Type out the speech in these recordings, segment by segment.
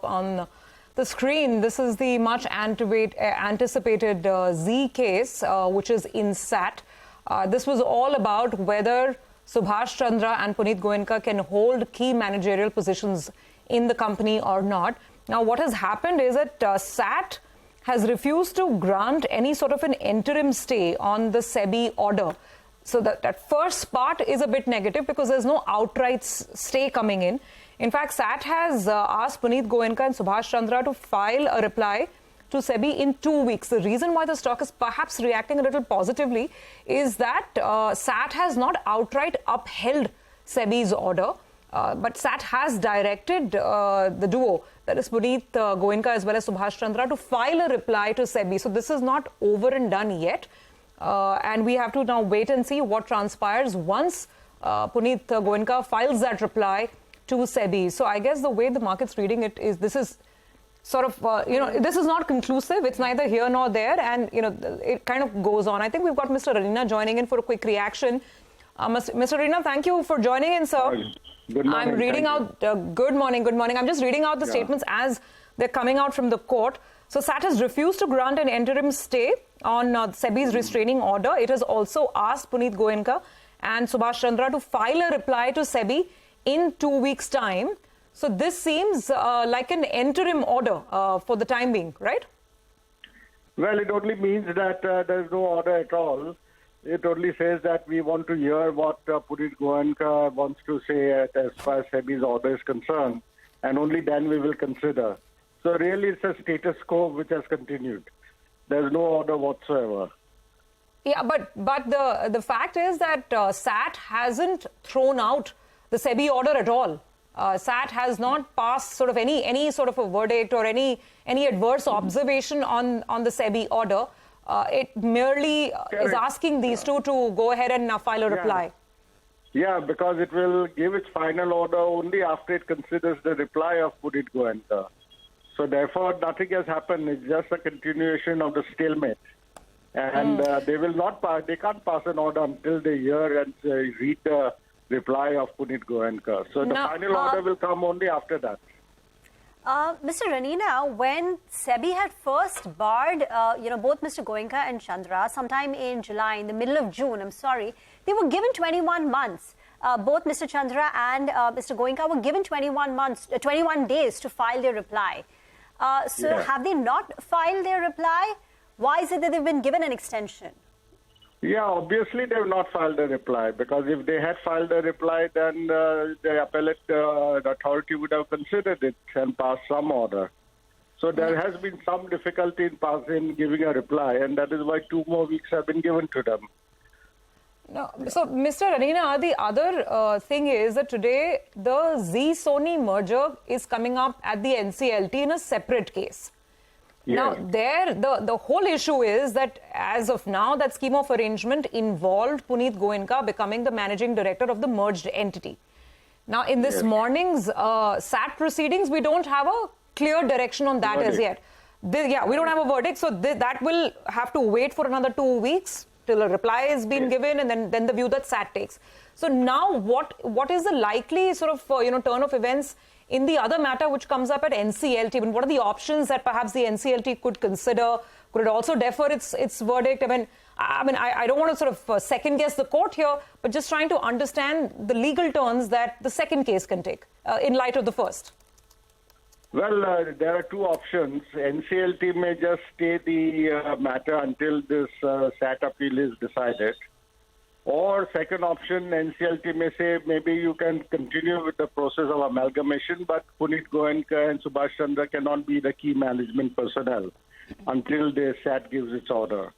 up on the screen. This is the much anticipated Zee case, which is in SAT. This was all about whether Subhash Chandra and Punit Goenka can hold key managerial positions in the company or not. Now, what has happened is that SAT has refused to grant any sort of an interim stay on the SEBI order. So that first part is a bit negative because there's no outright stay coming in. In fact, SAT has asked Punit Goenka and Subhash Chandra to file a reply to SEBI in 2 weeks. The reason why the stock is perhaps reacting a little positively is that SAT has not outright upheld SEBI's order, but SAT has directed the duo, that is Punit Goenka as well as Subhash Chandra, to file a reply to SEBI. So this is not over and done yet. And we have to now wait and see what transpires once Punit Goenka files that reply to SEBI. So I guess the way the market's reading it is this is sort of, this is not conclusive. It's neither here nor there. And, it kind of goes on. I think we've got Mr. Arena joining in for a quick reaction. Mr. Arena, thank you for joining in, sir. Good morning. I'm reading out, good morning. I'm just reading out the statements as they're coming out from the court. So SAT has refused to grant an interim stay on SEBI's restraining order. It has also asked Punit Goenka and Subhash Chandra to file a reply to SEBI in 2 weeks' time. So this seems like an interim order for the time being, right? Well, it only means that there is no order at all. It only says that we want to hear what Punit Goenka wants to say as far as SEBI's order is concerned, and only then we will consider. So really it's a status quo which has continued. There's no order whatsoever. Yeah, but the fact is that SAT hasn't thrown out the SEBI order at all. SAT has not passed sort of any sort of a verdict or any adverse observation on the SEBI order. It merely is asking these two to go ahead and file a reply. Yeah, because it will give its final order only after it considers the reply of Punit Goenka. So therefore, nothing has happened. It's just a continuation of the stalemate. And they can't pass an order until they hear and read the reply of Punit Goenka. So the final order will come only after that. Mr. Ranina, when SEBI had first barred, both Mr. Goenka and Chandra sometime in July, in the middle of June, they were given 21 months. Both Mr. Chandra and Mr. Goenka were given 21 days to file their reply. Have they not filed their reply? Why is it that they've been given an extension? Yeah, obviously they have not filed a reply, because if they had filed a reply, then the appellate authority would have considered it and passed some order. So there has been some difficulty in giving a reply, and that is why 2 more weeks have been given to them. No, so, Mr. Arena, the other thing is that today the Zee-Sony merger is coming up at the NCLT in a separate case. Yeah. Now, the whole issue is that as of now, that scheme of arrangement involved Punit Goenka becoming the managing director of the merged entity. Now, in this morning's SAT proceedings, we don't have a clear direction on that as yet. We don't have a verdict, so that will have to wait for another 2 weeks till a reply has been given, and then the view that SAT takes. So now, what is the likely sort of turn of events in the other matter which comes up at NCLT? I mean, what are the options that perhaps the NCLT could consider? Could it also defer its verdict? I don't want to sort of second guess the court here, but just trying to understand the legal turns that the second case can take in light of the first. Well, there are 2 options. NCLT may just stay the matter until this SAT appeal is decided. Or second option, NCLT may say maybe you can continue with the process of amalgamation, but Punit Goenka and Subhash Chandra cannot be the key management personnel until the SAT gives its order.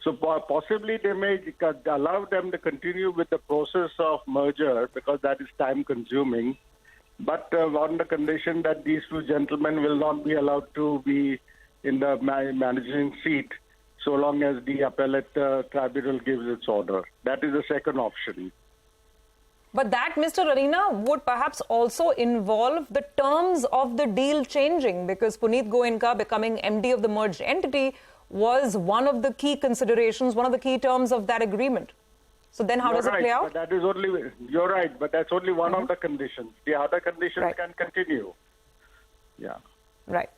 So possibly they may allow them to continue with the process of merger, because that is time consuming, but on the condition that these 2 gentlemen will not be allowed to be in the managing seat so long as the appellate tribunal gives its order. That is the second option. But that, Mr. Arena, would perhaps also involve the terms of the deal changing, because Punit Goenka becoming MD of the merged entity was one of the key considerations, one of the key terms of that agreement. So then how does it play out? But that is only, you're right, but that's only one of the conditions. The other conditions can continue. Yeah. Right.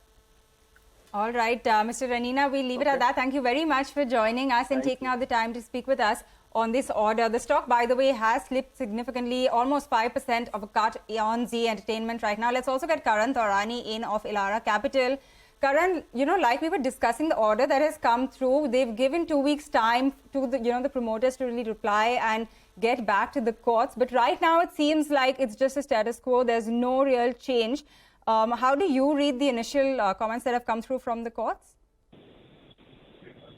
All right, Mr. Ranina, we'll leave it at that. Thank you very much for joining us and taking out the time to speak with us on this order. The stock, by the way, has slipped significantly, almost 5% of a cut on Zee Entertainment right now. Let's also get Karan Taurani in of Elara Capital. Karan, like we were discussing the order that has come through, they've given 2 weeks time to the promoters to really reply and get back to the courts. But right now it seems like it's just a status quo. There's no real change. How do you read the initial comments that have come through from the courts?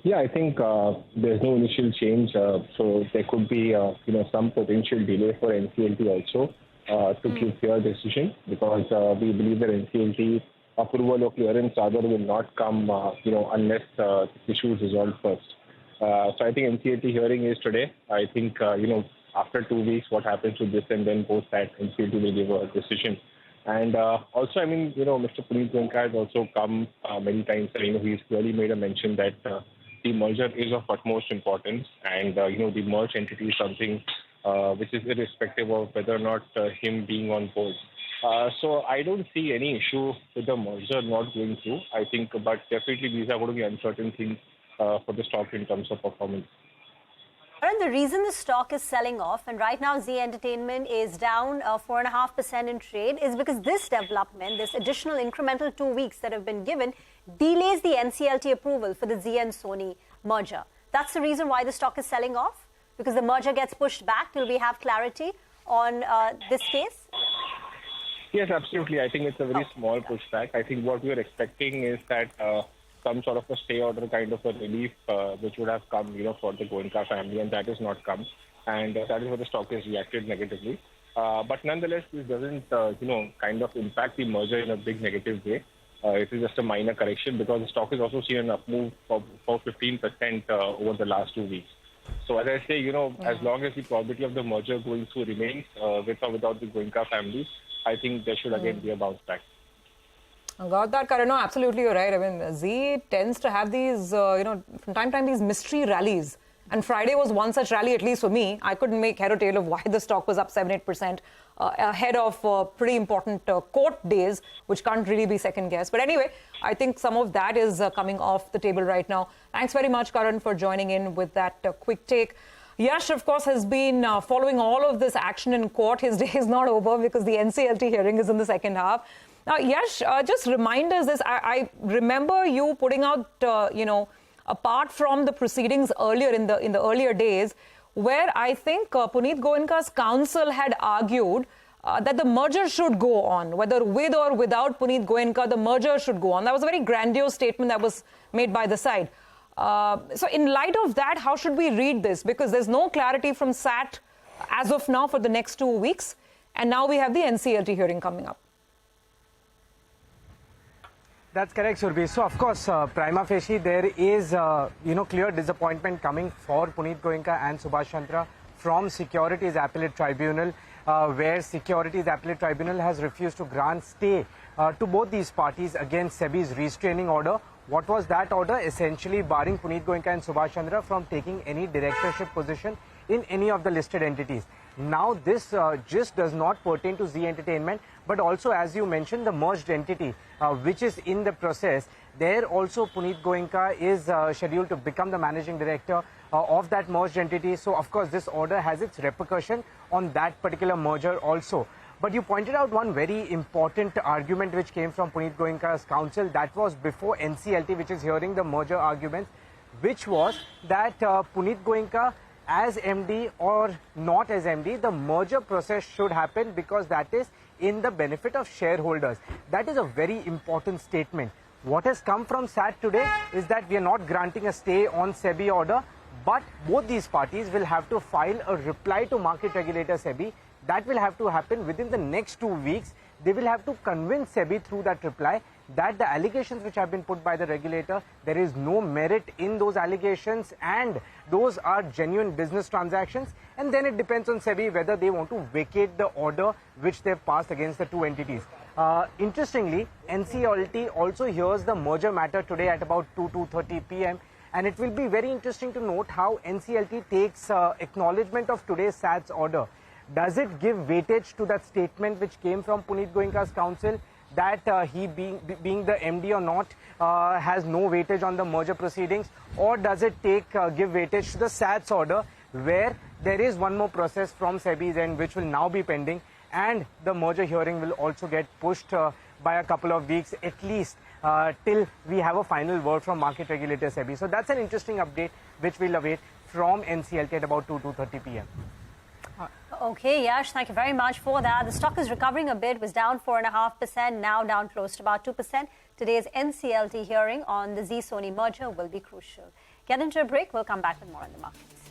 Yeah, I think there's no initial change. So there could be, some potential delay for NCLT also to give their decision, because we believe that NCLT approval or clearance rather will not come, unless the issue is resolved first. So I think NCLT hearing is today. I think, after 2 weeks, what happens with this, and then post that NCLT will give a decision. And also, Mr. Punit Goenka has also come many times. He's clearly made a mention that the merger is of utmost importance, and, the merged entity is something which is irrespective of whether or not him being on board. So I don't see any issue with the merger not going through. I think, but definitely these are going to be uncertain things for the stock in terms of performance. And the reason the stock is selling off, and right now Zee Entertainment is down 4.5% in trade, is because this development, this additional incremental 2 weeks that have been given, delays the NCLT approval for the Zee and Sony merger. That's the reason why the stock is selling off, because the merger gets pushed back till we have clarity on this case? Yes, absolutely. I think it's a very small pushback. I think what we are expecting is that some sort of a stay order kind of a relief which would have come, for the Goenka family, and that has not come. And that is where the stock has reacted negatively. But nonetheless, this doesn't, kind of impact the merger in a big negative way. It is just a minor correction, because the stock has also seen an up move of 15% over the last 2 weeks. So as I say, as long as the probability of the merger going through remains with or without the Goenka family, I think there should again be a bounce back. Got that, Karan. No, absolutely, you're right. I mean, Zee tends to have these, from time to time, these mystery rallies. And Friday was one such rally, at least for me. I couldn't make head or tail of why the stock was up 7-8% ahead of pretty important court days, which can't really be second guessed. But anyway, I think some of that is coming off the table right now. Thanks very much, Karan, for joining in with that quick take. Yash, of course, has been following all of this action in court. His day is not over because the NCLT hearing is in the second half. Now, Yash, just remind us this. I remember you putting out, apart from the proceedings earlier in the earlier days, where I think Punit Goenka's counsel had argued that the merger should go on, whether with or without Punit Goenka, the merger should go on. That was a very grandiose statement that was made by the side. So in light of that, how should we read this? Because there's no clarity from SAT as of now for the next 2 weeks. And now we have the NCLT hearing coming up. That's correct, Surbhi. So, of course, prima facie, there is, clear disappointment coming for Punit Goenka and Subhash Chandra from Securities Appellate Tribunal, where Securities Appellate Tribunal has refused to grant stay to both these parties against SEBI's restraining order. What was that order? Essentially barring Punit Goenka and Subhash Chandra from taking any directorship position in any of the listed entities. Now, this just does not pertain to Zee Entertainment, but also, as you mentioned, the merged entity, which is in the process. There also, Punit Goenka is scheduled to become the managing director of that merged entity. So, of course, this order has its repercussion on that particular merger also. But you pointed out one very important argument which came from Punit Goenka's counsel. That was before NCLT, which is hearing the merger arguments, which was that Punit Goenka, as MD or not as MD, the merger process should happen because that is in the benefit of shareholders. That is a very important statement. What has come from SAT today is that we are not granting a stay on SEBI order, but both these parties will have to file a reply to market regulator SEBI. That will have to happen within the next 2 weeks. They will have to convince SEBI through that reply that the allegations which have been put by the regulator, there is no merit in those allegations and those are genuine business transactions. And then it depends on SEBI whether they want to vacate the order which they've passed against the two entities. Interestingly, NCLT also hears the merger matter today at about 2:30 p.m. And it will be very interesting to note how NCLT takes acknowledgement of today's SAT's order. Does it give weightage to that statement which came from Punit Goenka's counsel that he being the MD or not has no weightage on the merger proceedings, or does it give weightage to the SAT's order, where there is one more process from SEBI's end which will now be pending, and the merger hearing will also get pushed by a couple of weeks at least till we have a final word from market regulator SEBI. So that's an interesting update which we'll await from NCLT at about 2:30 p.m. Okay, Yash, thank you very much for that. The stock is recovering a bit, was down 4.5%, now down close to about 2%. Today's NCLT hearing on the Zee Sony merger will be crucial. Get into a break, we'll come back with more on the markets.